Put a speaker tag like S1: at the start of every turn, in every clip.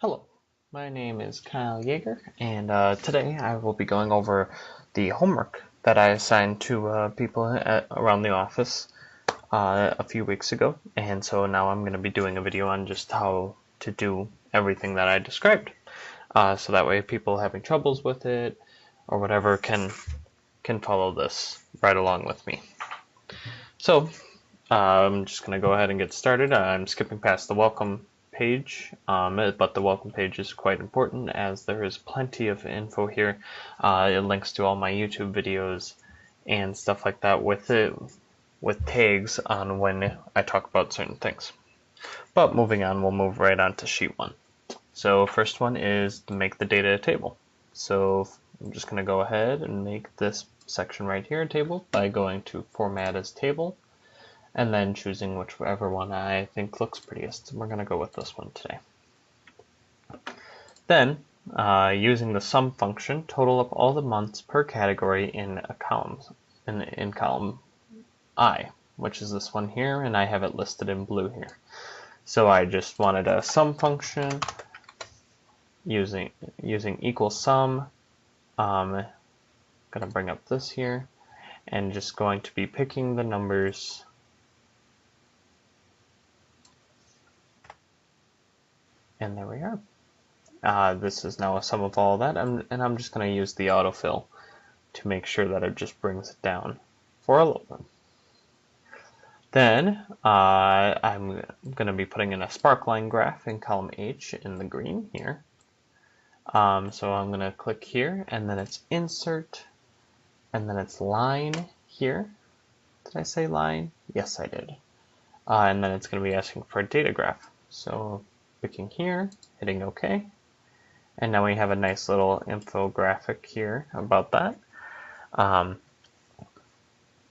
S1: Hello, my name is Kyle Yeager, and today I will be going over the homework that I assigned to people around the office a few weeks ago, and so now I'm going to be doing a video on just how to do everything that I described, so that way people having troubles with it or whatever can follow this right along with me. So I'm just going to go ahead and get started. I'm skipping past the welcome page, but the welcome page is quite important as there is plenty of info here. It links to all my YouTube videos and stuff like that with tags on when I talk about certain things. But moving on, we'll move right on to sheet 1. So first one is to make the data a table. So I'm just going to go ahead and make this section right here a table by going to Format as Table, and then choosing whichever one I think looks prettiest. We're going to go with this one today. Then, using the sum function, total up all the months per category in a column, in column I, which is this one here, and I have it listed in blue here. So I just wanted a sum function using equal sum. I'm going to bring up this here, and just going to be picking the numbers and there we are. This is now a sum of all that, and I'm just going to use the autofill to make sure that it just brings it down for a little bit. Then I'm going to be putting in a sparkline graph in column H in the green here. So I'm going to click here, and then it's insert, and then it's line here. Did I say line? Yes, I did. And then it's going to be asking for a data graph. So clicking here, hitting OK. And now we have a nice little infographic here about that. And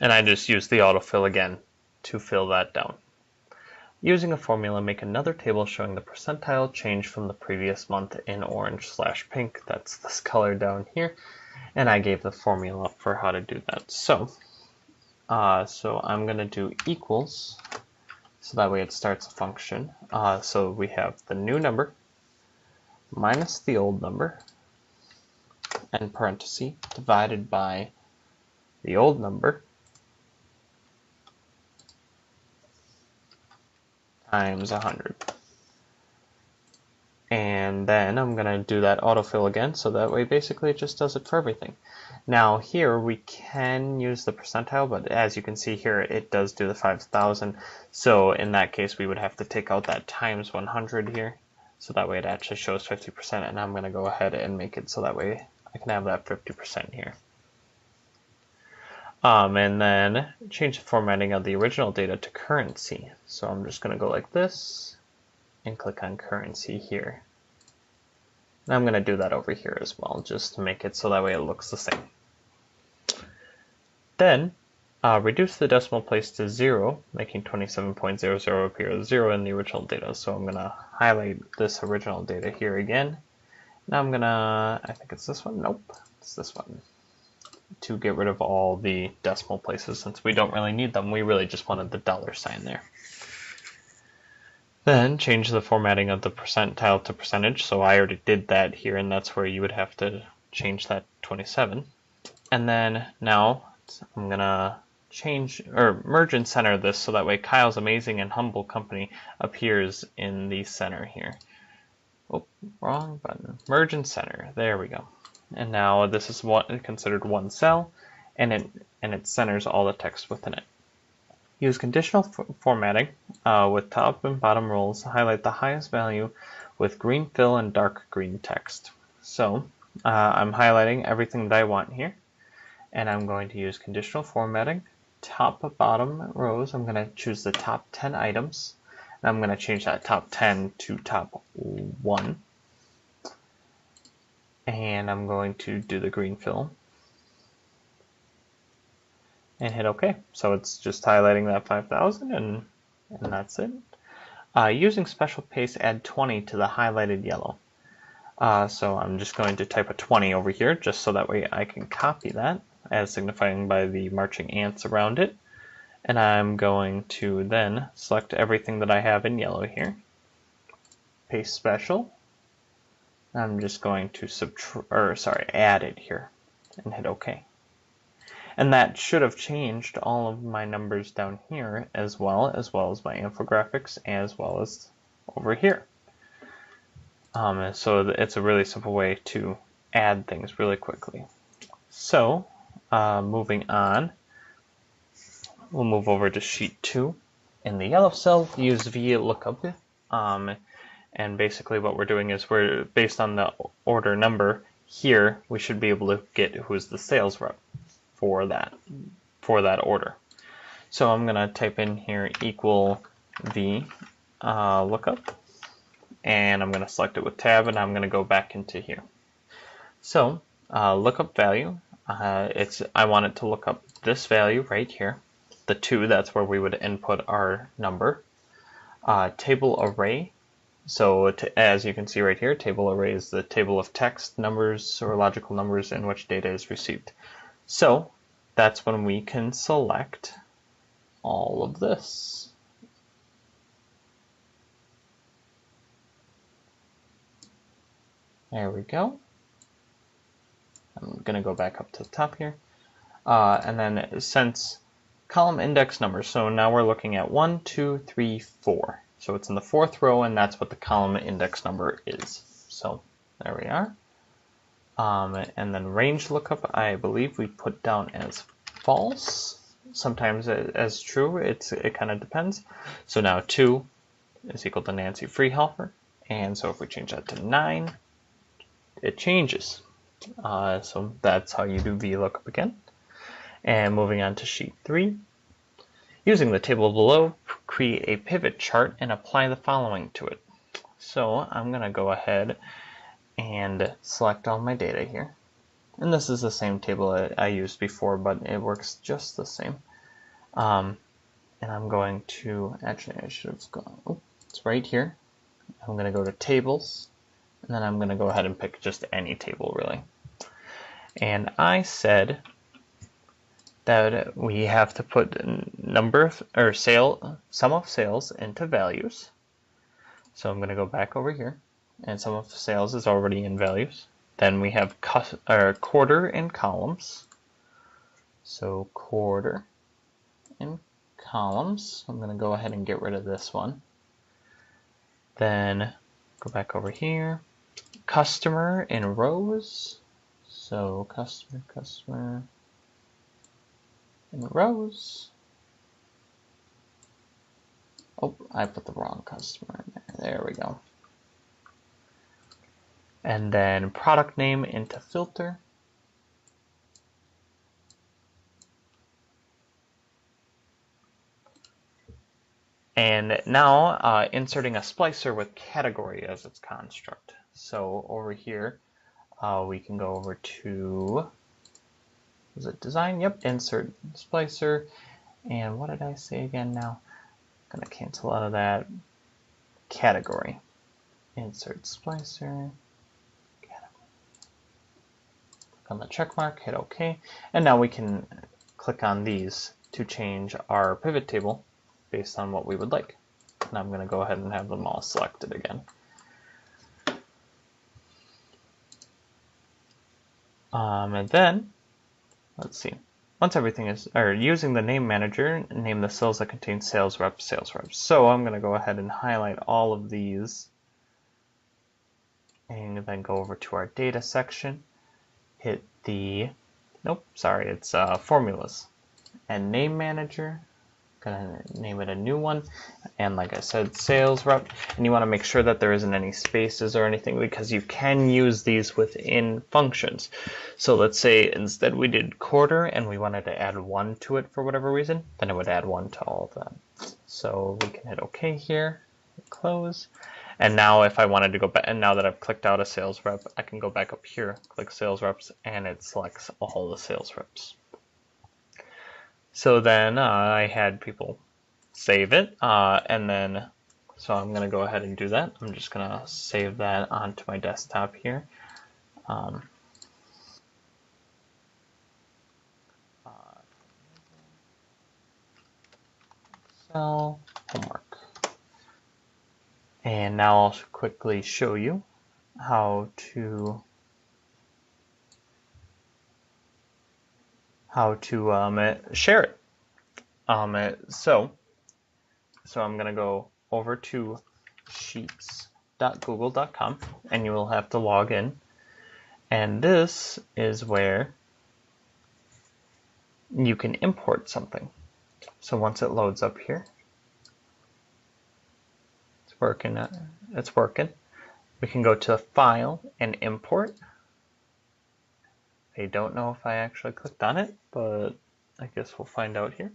S1: I just use the autofill again to fill that down. Using a formula, make another table showing the percentile change from the previous month in orange/pink. That's this color down here. And I gave the formula for how to do that. So I'm going to do equals, so that way it starts a function. So we have the new number minus the old number, and parenthesis, divided by the old number times 100. And then I'm going to do that autofill again, so that way basically it just does it for everything. Now here we can use the percentile, but as you can see here, it does do the 5,000. So in that case, we would have to take out that times 100 here. So that way it actually shows 50%, and I'm going to go ahead and make it so that way I can have that 50% here. And then change the formatting of the original data to currency. So I'm just going to go like this and click on currency here. And I'm going to do that over here as well, just to make it so that way it looks the same. Then reduce the decimal place to 0, making 27.00 appear as 0 in the original data. So I'm going to highlight this original data here again. Now I'm going to, I think it's this one. Nope, it's this one. To get rid of all the decimal places, since we don't really need them. We really just wanted the $sign there. Then change the formatting of the percentile to percentage. So I already did that here, and that's where you would have to change that 27. And then now I'm gonna change or merge and center this so that way Kyle's Amazing and Humble Company appears in the center here. Oh, wrong button. Merge and center. There we go. And now this is considered one cell, and it centers all the text within it. Use conditional formatting with top and bottom rows. Highlight the highest value with green fill and dark green text. So I'm highlighting everything that I want here, and I'm going to use conditional formatting. Top bottom rows, I'm going to choose the top 10 items, and I'm going to change that top 10 to top 1. And I'm going to do the green fill and hit OK. So it's just highlighting that 5,000, and that's it. Using special paste, add 20 to the highlighted yellow. So I'm just going to type a 20 over here, just so that way I can copy that, as signifying by the marching ants around it. And I'm going to then select everything that I have in yellow here, paste special, I'm just going to add it here and hit OK. And that should have changed all of my numbers down here as well as my infographics, as well as over here. So it's a really simple way to add things really quickly. So moving on, we'll move over to sheet 2. In the yellow cell, use VLOOKUP. And basically what we're doing is we're based on the order number here, we should be able to get who's the sales rep for that order. So I'm going to type in here equal V lookup, and I'm going to select it with tab, and I'm going to go back into here. So lookup value, I want it to look up this value right here, the 2, that's where we would input our number. Table array, so as you can see right here, table array is the table of text, numbers, or logical numbers in which data is received. So that's when we can select all of this. There we go. I'm going to go back up to the top here. And then since column index numbers, so now we're looking at 1, 2, 3, 4. So it's in the 4th row, and that's what the column index number is. So there we are. And then range lookup, I believe we put down as false. Sometimes as true, it kind of depends. So now 2 is equal to Nancy Freehelfer. And so if we change that to 9, it changes. So that's how you do VLOOKUP again. And moving on to sheet 3. Using the table below, create a pivot chart and apply the following to it. So I'm going to go ahead and select all my data here. And this is the same table I used before, but it works just the same. And I'm going to, actually I should have gone, it's right here. I'm going to go to tables, and then I'm going to go ahead and pick just any table really. And I said that we have to put sum of sales into values. So I'm going to go back over here, and sum of sales is already in values. Then we have quarter in columns. So quarter in columns. I'm going to go ahead and get rid of this one. Then go back over here. Customer in rows. So customer in rows. Oh, I put the wrong customer in there. There we go. And then product name into filter. And now inserting a splicer with category as its construct. So over here, we can go over to, is it design? Yep, insert splicer. And what did I say again now? I'm going to cancel out of that. Category. Insert splicer. Category. Click on the check mark, hit OK. And now we can click on these to change our pivot table based on what we would like. And I'm going to go ahead and have them all selected again. And then, let's see. Once everything is, using the name manager, name the cells that contain sales reps. So I'm going to go ahead and highlight all of these, and then go over to our data section, hit the, it's formulas, and name manager. Gonna name it a new one, and like I said, sales rep, and you want to make sure that there isn't any spaces or anything, because you can use these within functions. So let's say instead we did quarter and we wanted to add 1 to it for whatever reason, then it would add 1 to all of them. So we can hit OK here, close, and now if I wanted to go back, and now that I've clicked out a sales rep, I can go back up here, click sales reps, and it selects all the sales reps. So then I had people save it, and then, so I'm going to go ahead and do that. I'm just going to save that onto my desktop here. Excel homework. And now I'll quickly show you how to share it. So I'm gonna go over to sheets.google.com, and you will have to log in. And this is where you can import something. So once it loads up here, it's working. We can go to File and Import. I don't know if I actually clicked on it, but I guess we'll find out here.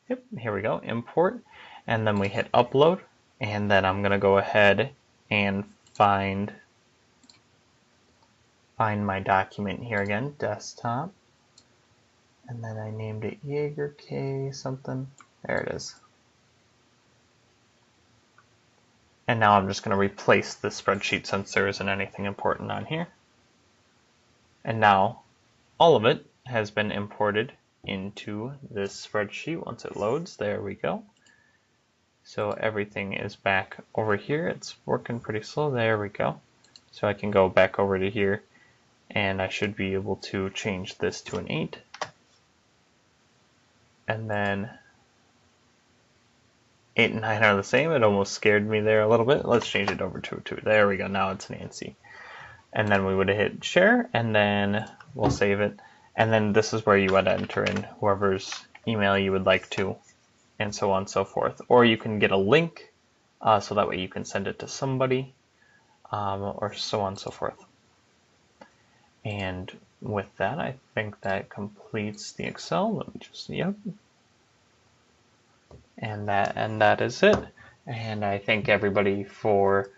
S1: Yep, here we go, Import, and then we hit Upload, and then I'm gonna go ahead and find my document here again, Desktop, and then I named it Jaeger K something. There it is. And now I'm just going to replace the spreadsheet since there isn't anything important on here. And now all of it has been imported into this spreadsheet once it loads. There we go. So everything is back over here. It's working pretty slow. There we go. So I can go back over to here, and I should be able to change this to an 8. And then 8 and 9 are the same. It almost scared me there a little bit. Let's change it over to a 2. There we go. Now it's Nancy. And then we would hit share, and then we'll save it. And then this is where you would enter in whoever's email you would like to, and so on and so forth. Or you can get a link, so that way you can send it to somebody, or so on and so forth. And with that, I think that completes the Excel. Let me just, yep. And that is it. And I thank everybody for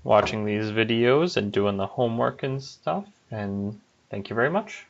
S1: watching these videos and doing the homework and stuff. And thank you very much.